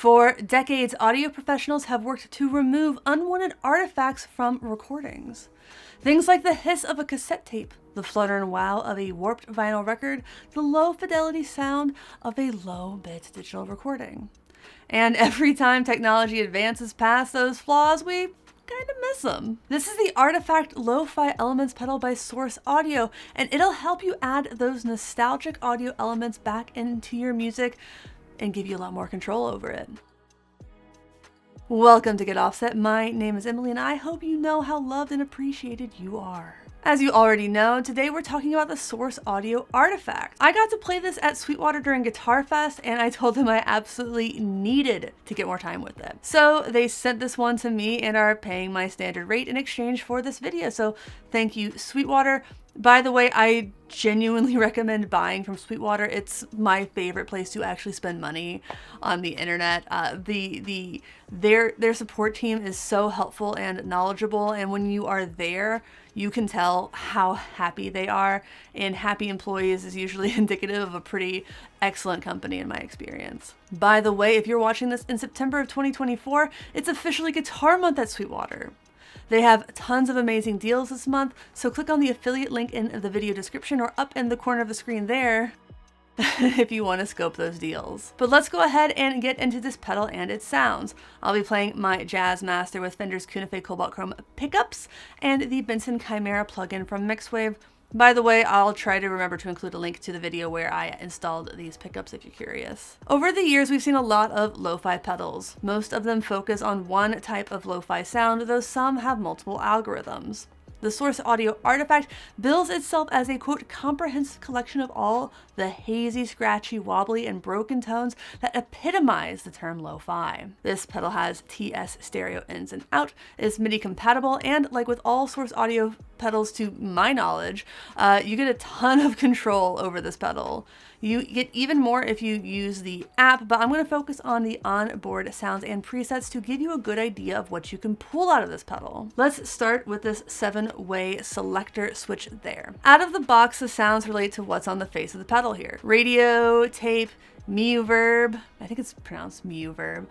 For decades, audio professionals have worked to remove unwanted artifacts from recordings. Things like the hiss of a cassette tape, the flutter and wow of a warped vinyl record, the low fidelity sound of a low-bit digital recording. And every time technology advances past those flaws, we kind of miss them. This is the Artifakt Lo-Fi Elements pedal by Source Audio, and it'll help you add those nostalgic audio elements back into your music and give you a lot more control over it. Welcome to Get Offset. My name is Emily, and I hope you know how loved and appreciated you are. As you already know, today we're talking about the Source Audio Artifact. I got to play this at Sweetwater during Guitar Fest, and I told them I absolutely needed to get more time with it. So they sent this one to me and are paying my standard rate in exchange for this video. So thank you, Sweetwater. By the way, I genuinely recommend buying from Sweetwater. It's my favorite place to actually spend money on the internet. Their support team is so helpful and knowledgeable, and when you are there, you can tell how happy they are, and happy employees is usually indicative of a pretty excellent company in my experience. By the way, if you're watching this in September of 2024, it's officially Guitar Month at Sweetwater. They have tons of amazing deals this month, so click on the affiliate link in the video description or up in the corner of the screen there if you want to scope those deals. But let's go ahead and get into this pedal and its sounds. I'll be playing my Jazz Master with Fender's Cuneife Cobalt Chrome pickups and the Benson Chimera plugin from MixWave. By the way, I'll try to remember to include a link to the video where I installed these pickups if you're curious. Over the years, we've seen a lot of lo-fi pedals. Most of them focus on one type of lo-fi sound, though some have multiple algorithms. The Source Audio Artifact bills itself as a, quote, comprehensive collection of all the hazy, scratchy, wobbly, and broken tones that epitomize the term lo-fi. This pedal has TS stereo ins and out, is MIDI compatible, and like with all Source Audio pedals to my knowledge, you get a ton of control over this pedal. You get even more if you use the app, but I'm going to focus on the onboard sounds and presets to give you a good idea of what you can pull out of this pedal. Let's start with this 7-way selector switch there. Out of the box, the sounds relate to what's on the face of the pedal here. Radio, tape, µVerb, I think it's pronounced µVerb,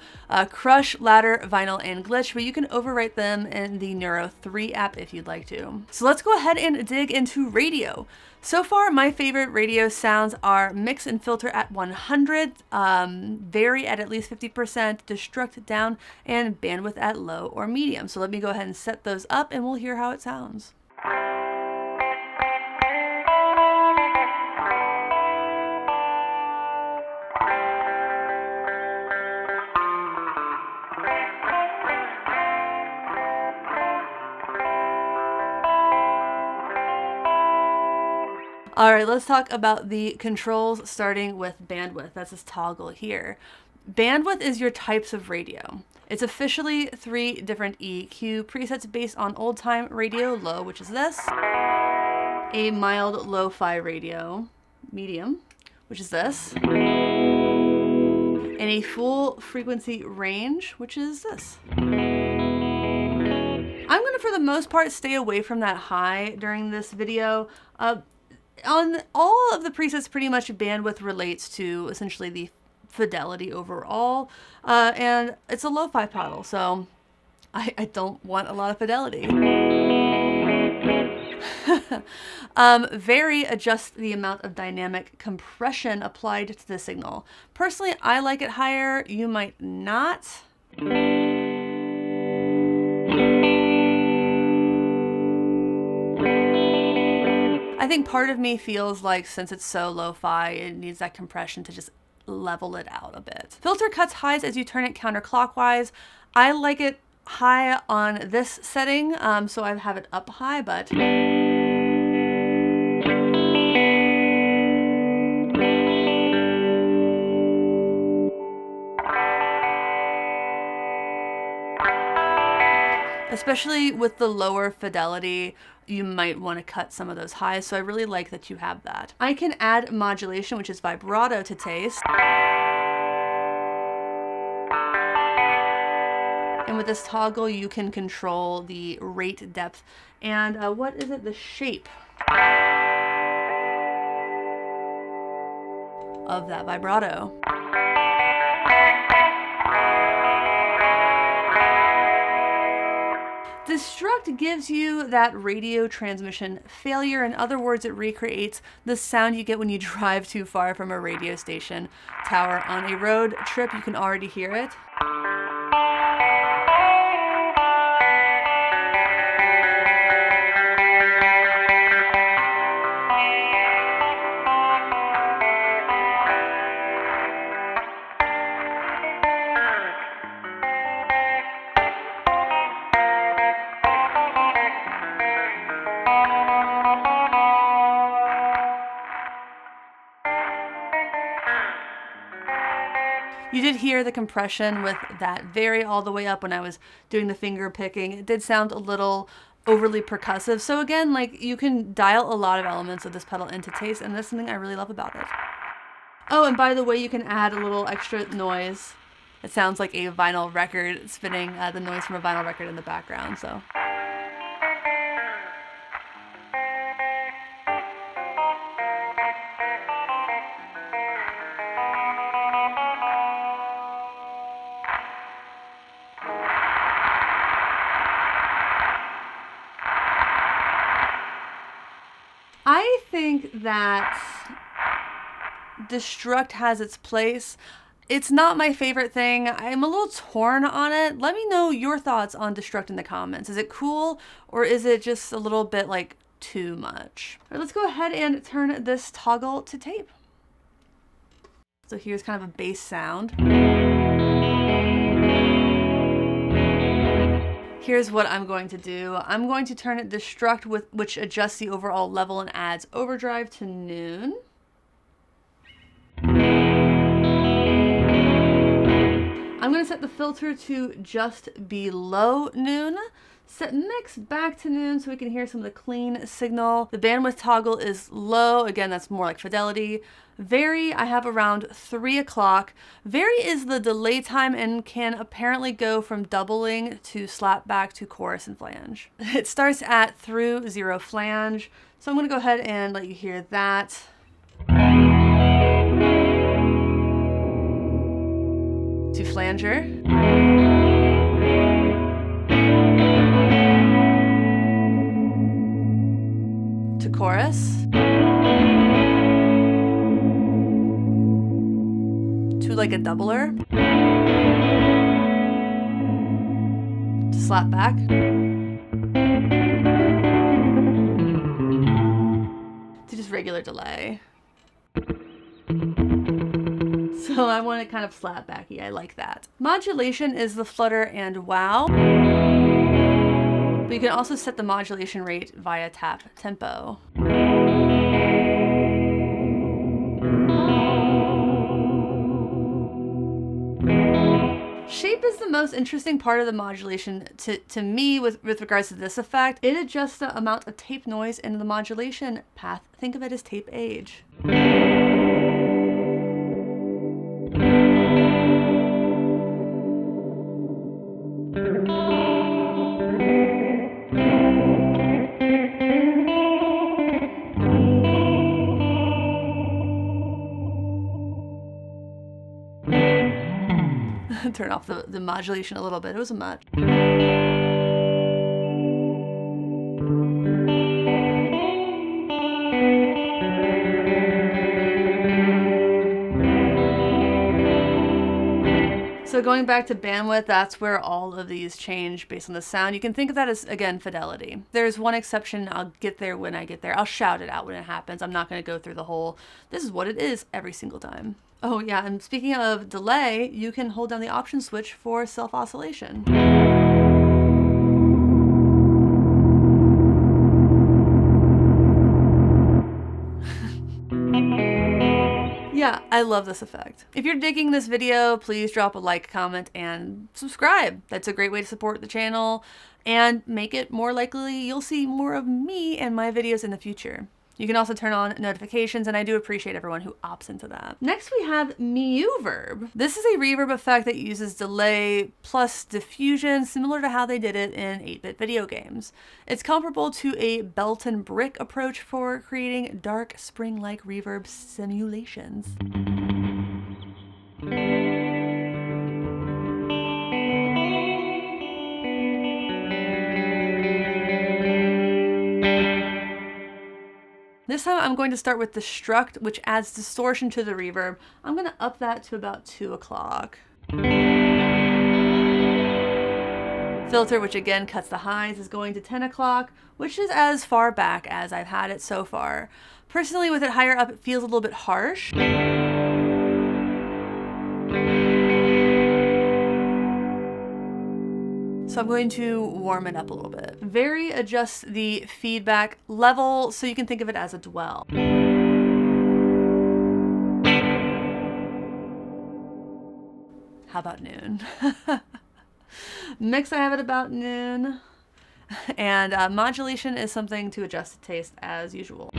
crush, ladder, vinyl, and glitch, but you can overwrite them in the Neuro 3 app if you'd like to. So let's go ahead and dig into radio. So far, my favorite radio sounds are mix and filter at 100, vary at least 50%, destruct down, and bandwidth at low or medium. So let me go ahead and set those up and we'll hear how it sounds. All right, let's talk about the controls, starting with bandwidth. That's this toggle here. Bandwidth is your types of radio. It's officially 3 different EQ presets based on old time radio, low, which is this, a mild lo-fi radio, medium, which is this, and a full frequency range, which is this. I'm gonna, for the most part, stay away from that high during this video. On all of the presets, pretty much bandwidth relates to essentially the fidelity overall, and it's a lo-fi pedal, so I don't want a lot of fidelity. Vary adjusts the amount of dynamic compression applied to the signal. Personally, I like it higher. You might not. I think part of me feels like since it's so lo-fi, it needs that compression to just level it out a bit. Filter cuts highs as you turn it counterclockwise. I like it high on this setting, so I have it up high, but especially with the lower fidelity, you might want to cut some of those highs, so I really like that you have that. I can add modulation, which is vibrato, to taste. And with this toggle, you can control the rate depth and what is it? The shape of that vibrato. Destruct gives you that radio transmission failure. In other words, it recreates the sound you get when you drive too far from a radio station tower on a road trip. You can already hear it. You did hear the compression with that vary all the way up when I was doing the finger picking. It did sound a little overly percussive. So again, like, you can dial a lot of elements of this pedal into taste, and that's something I really love about it. Oh, and by the way, you can add a little extra noise. It sounds like a vinyl record spinning, the noise from a vinyl record in the background, so. I think that Destruct has its place. It's not my favorite thing. I'm a little torn on it. Let me know your thoughts on Destruct in the comments. Is it cool, or is it just a little bit like too much? All right, let's go ahead and turn this toggle to tape. So here's kind of a bass sound. Here's what I'm going to do. I'm going to turn it Destruct, which adjusts the overall level and adds overdrive, to noon. I'm going to set the filter to just below noon. Set mix back to noon so we can hear some of the clean signal. The bandwidth toggle is low. Again, that's more like fidelity. Vary, I have around 3 o'clock. Vary is the delay time and can apparently go from doubling to slap back to chorus and flange. It starts at through 0 flange. So I'm going to go ahead and let you hear that. To flanger. To chorus. To like a doubler. To slap back. To just regular delay. So I want it kind of slap backy. I like that. Modulation is the flutter and wow. But you can also set the modulation rate via tap tempo. Shape is the most interesting part of the modulation to me with regards to this effect. It adjusts the amount of tape noise in the modulation path. Think of it as tape age. Turn off the modulation a little bit. It was a much. So going back to bandwidth, that's where all of these change based on the sound. You can think of that as, again, fidelity. There's one exception. I'll get there when I get there. I'll shout it out when it happens. I'm not going to go through the whole, this is what it is every single time. Oh yeah, and speaking of delay, you can hold down the option switch for self-oscillation. Yeah, I love this effect. If you're digging this video, please drop a like, comment, and subscribe. That's a great way to support the channel and make it more likely you'll see more of me and my videos in the future. You can also turn on notifications, and I do appreciate everyone who opts into that. Next, we have µVerb. This is a reverb effect that uses delay plus diffusion, similar to how they did it in 8-bit video games. It's comparable to a belt and brick approach for creating dark, spring-like reverb simulations. This time I'm going to start with Destruct, which adds distortion to the reverb. I'm going to up that to about 2 o'clock. Filter, which again cuts the highs, is going to 10 o'clock, which is as far back as I've had it so far. Personally, with it higher up, it feels a little bit harsh. So I'm going to warm it up a little bit. Vary adjusts the feedback level, so you can think of it as a dwell. How about noon? Mix, I have it about noon. And modulation is something to adjust to taste as usual.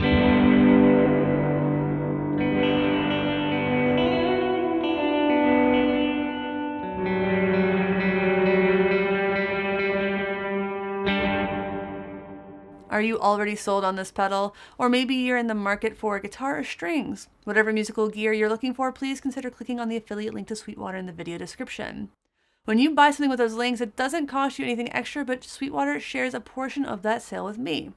Are you already sold on this pedal? Or maybe you're in the market for a guitar or strings? Whatever musical gear you're looking for, please consider clicking on the affiliate link to Sweetwater in the video description. When you buy something with those links, it doesn't cost you anything extra, but Sweetwater shares a portion of that sale with me.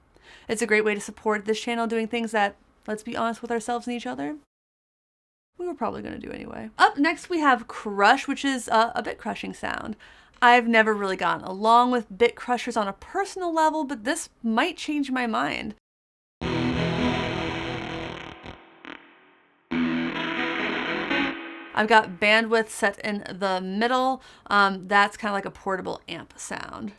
It's a great way to support this channel doing things that, let's be honest with ourselves and each other, we were probably going to do anyway. Up next we have Crush, which is a bit crushing sound. I've never really gotten along with bit crushers on a personal level, but this might change my mind. I've got bandwidth set in the middle. That's kind of like a portable amp sound.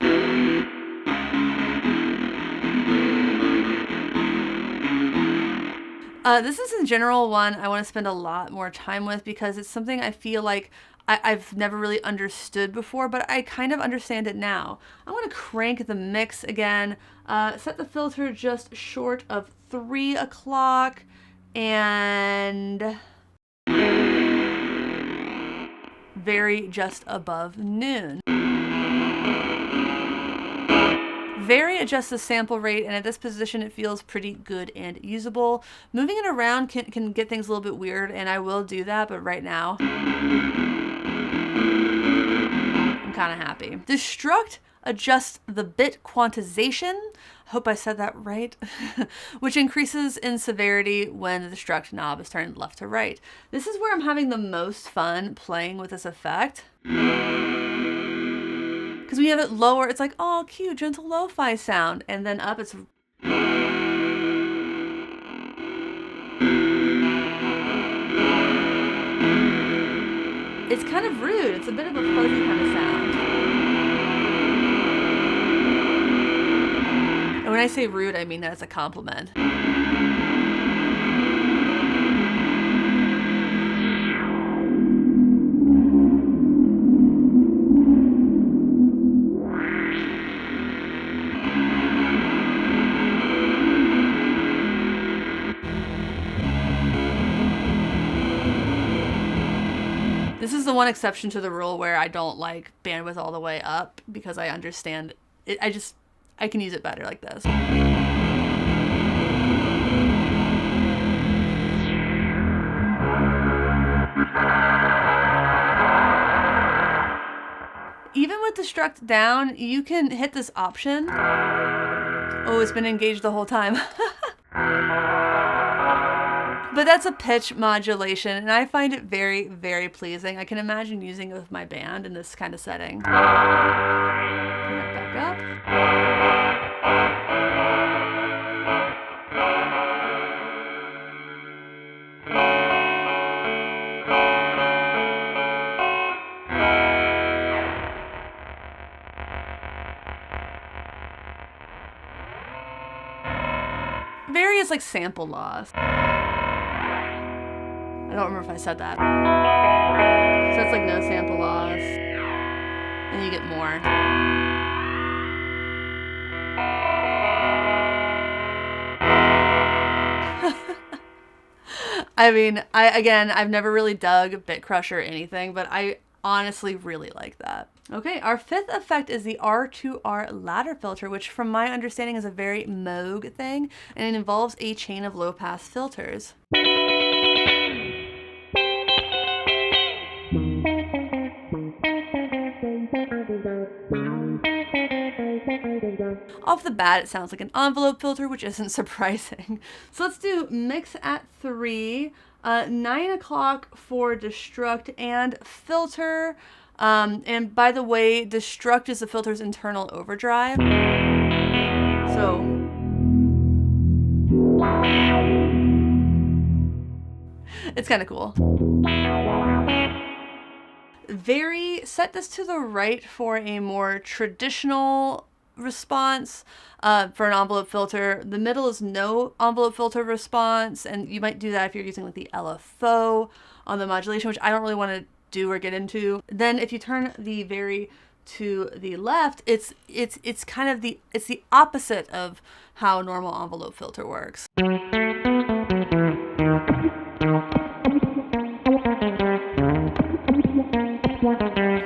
This is in general one I want to spend a lot more time with because it's something I feel like I've never really understood before, but I kind of understand it now. I want to crank the mix again, set the filter just short of 3 o'clock, and vary just above noon. Vary adjusts the sample rate, and at this position it feels pretty good and usable. Moving it around can get things a little bit weird, and I will do that, but right now I'm kind of happy. Destruct adjusts the bit quantization, I hope I said that right, which increases in severity when the destruct knob is turned left to right. This is where I'm having the most fun playing with this effect. Because when you have it lower, it's like, oh, cute, gentle lo-fi sound. And then up, it's kind of rude. It's a bit of a fuzzy kind of sound. And when I say rude, I mean that as a compliment. This is the one exception to the rule where I don't like bandwidth all the way up because I understand it. I can use it better like this. Even with Destruct down, you can hit this option. Oh, it's been engaged the whole time. But that's a pitch modulation, and I find it very, very pleasing. I can imagine using it with my band in this kind of setting. Bring that back up. Vary is like sample loss. I don't remember if I said that. So that's like no sample loss. And you get more. I mean, I've never really dug Bit Crush or anything, but I honestly really like that. Okay, our fifth effect is the R2R ladder filter, which from my understanding is a very Moog thing, and it involves a chain of low-pass filters. Off the bat, it sounds like an envelope filter, which isn't surprising. So let's do mix at 3, 9 o'clock for destruct and filter. And by the way, destruct is the filter's internal overdrive. So it's kind of cool. Very, set this to the right for a more traditional response for an envelope filter. The middle is no envelope filter response, and you might do that if you're using like the LFO on the modulation, which I don't really want to do or get into. Then if you turn the vary to the left, it's kind of the opposite of how normal envelope filter works.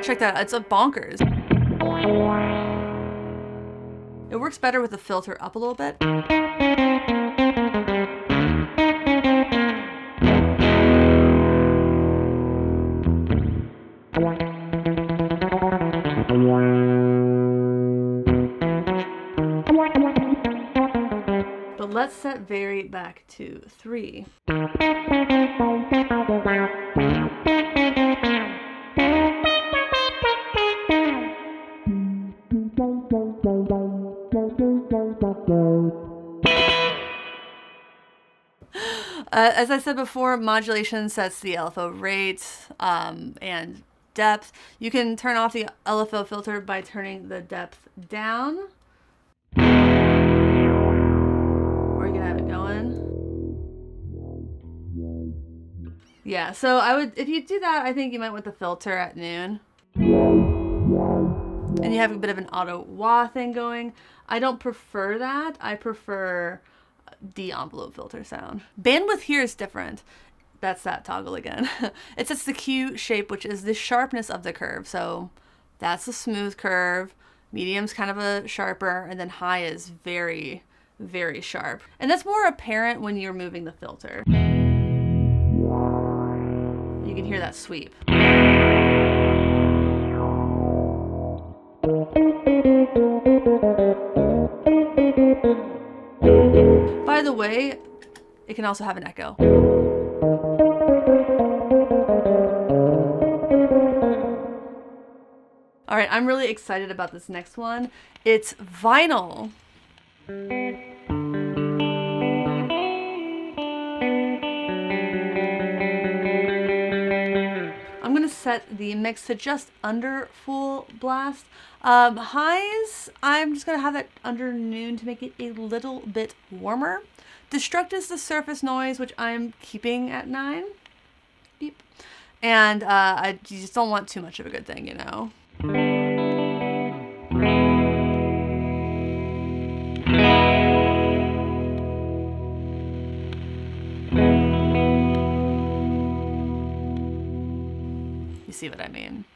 Check that out, it's a bonkers. It works better with the filter up a little bit. But let's set vary back to 3. As I said before, modulation sets the LFO rate and depth. You can turn off the LFO filter by turning the depth down. Or you can have it going. Yeah, so if you do that, I think you might want the filter at noon. And you have a bit of an auto wah thing going. I don't prefer that. I prefer the envelope filter sound. Bandwidth here is different. That's that toggle again. It sets the Q shape, which is the sharpness of the curve. So that's a smooth curve. Medium's kind of a sharper, and then high is very, very sharp. And that's more apparent when you're moving the filter. You can hear that sweep. By the way, it can also have an echo. All right, I'm really excited about this next one. It's vinyl. I'm gonna set the mix to just under full blast. Highs, I'm just gonna have that under noon to make it a little bit warmer. Destruct is the surface noise, which I'm keeping at 9. Beep. And I just don't want too much of a good thing, you know. You see what I mean?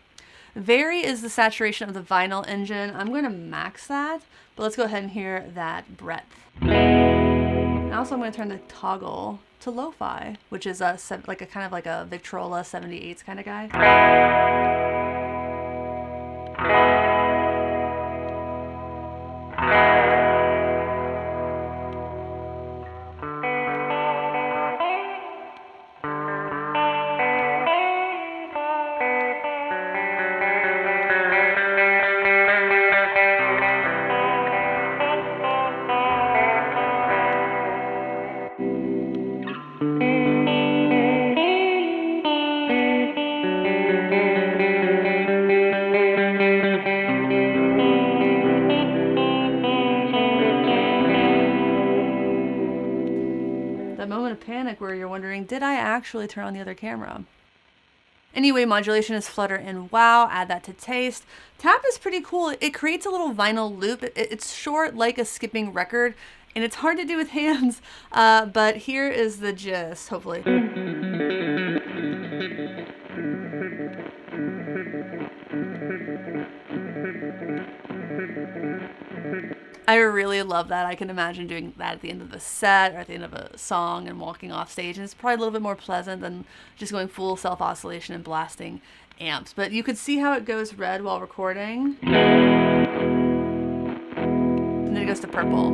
Vary is the saturation of the vinyl engine. I'm going to max that, but let's go ahead and hear that breadth. And also I'm going to turn the toggle to lo-fi, which is a kind of like a Victrola 78s kind of guy. Panic where you're wondering, did I actually turn on the other camera? Anyway, modulation is flutter and wow. Add that to taste. Tap is pretty cool. It creates a little vinyl loop. It's short like a skipping record, and it's hard to do with hands, but here is the gist, hopefully. I really love that. I can imagine doing that at the end of a set or at the end of a song and walking off stage. And it's probably a little bit more pleasant than just going full self-oscillation and blasting amps. But you could see how it goes red while recording. And then it goes to purple.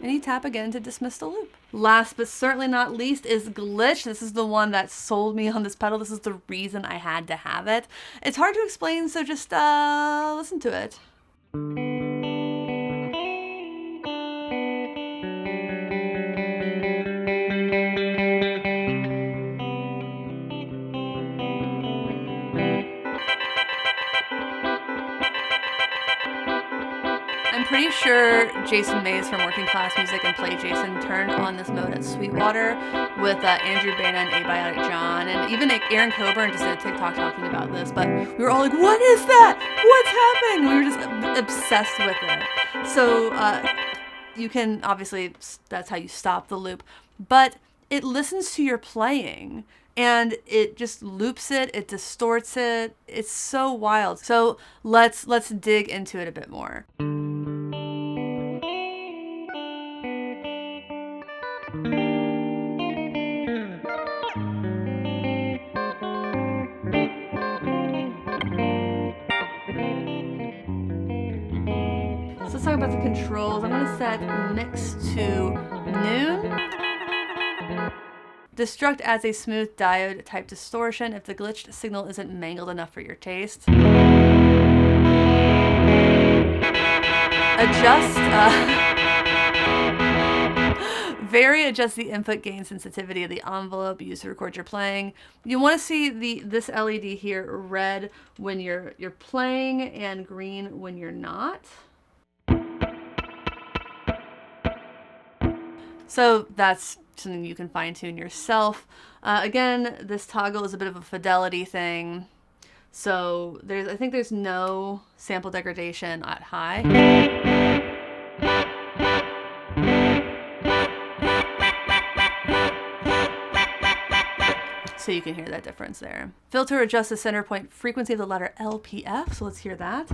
And you tap again to dismiss the loop. Last but certainly not least is glitch. This is the one that sold me on this pedal. This is the reason I had to have it. It's hard to explain, so just listen to it. I'm pretty sure Jason Mays from Working Class Music and Play Jason turned on this mode at Sweetwater with Andrew Bana and Abiotic John, and even Aaron Coburn just did a TikTok talking about this, but we were all like, what is that? What's happening? We were just obsessed with it. So you can, obviously, that's how you stop the loop, but it listens to your playing. And it just loops it, it distorts it. It's so wild. So let's dig into it a bit more. So let's talk about the controls. I'm gonna set mix to noon. Destruct adds a smooth diode type distortion if the glitched signal isn't mangled enough for your taste. Adjust, vary adjust the input gain sensitivity of the envelope used to record your playing. You want to see this LED here red when you're playing and green when you're not. So that's something you can fine tune yourself. Again, this toggle is a bit of a fidelity thing. So I think there's no sample degradation at high. So you can hear that difference there. Filter adjusts the center point frequency of the letter LPF. So let's hear that.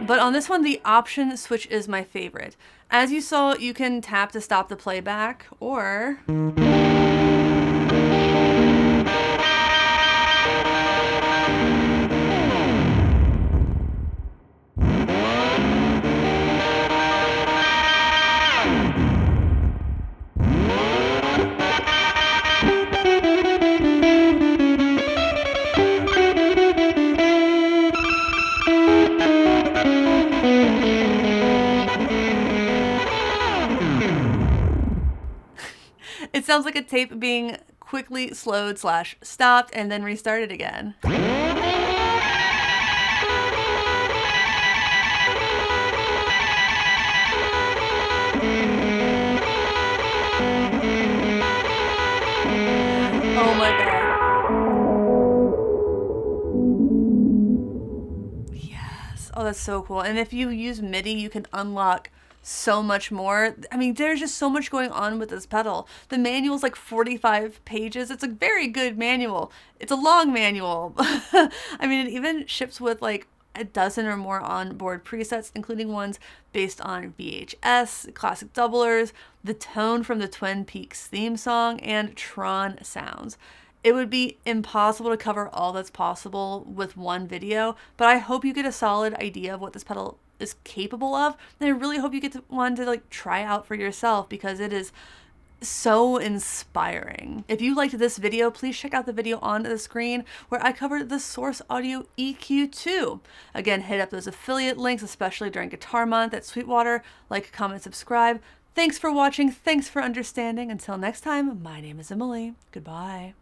But on this one, the option switch is my favorite. As you saw, you can tap to stop the playback, or it sounds like a tape being quickly slowed / stopped and then restarted again. Oh my God. Yes. Oh, that's so cool. And if you use MIDI, you can unlock so much more. I mean, there's just so much going on with this pedal. The manual is like 45 pages. It's a very good manual. It's a long manual. I mean, it even ships with like a dozen or more onboard presets, including ones based on VHS, classic doublers, the tone from the Twin Peaks theme song, and Tron sounds. It would be impossible to cover all that's possible with one video, but I hope you get a solid idea of what this pedal is capable of, and I really hope you get one to like try out for yourself, because it is so inspiring. If you liked this video, please check out the video on the screen where I covered the Source Audio EQ2. Again, hit up those affiliate links, especially during Guitar Month at Sweetwater. Like, comment, subscribe. Thanks for watching. Thanks for understanding. Until next time, my name is Emily. Goodbye.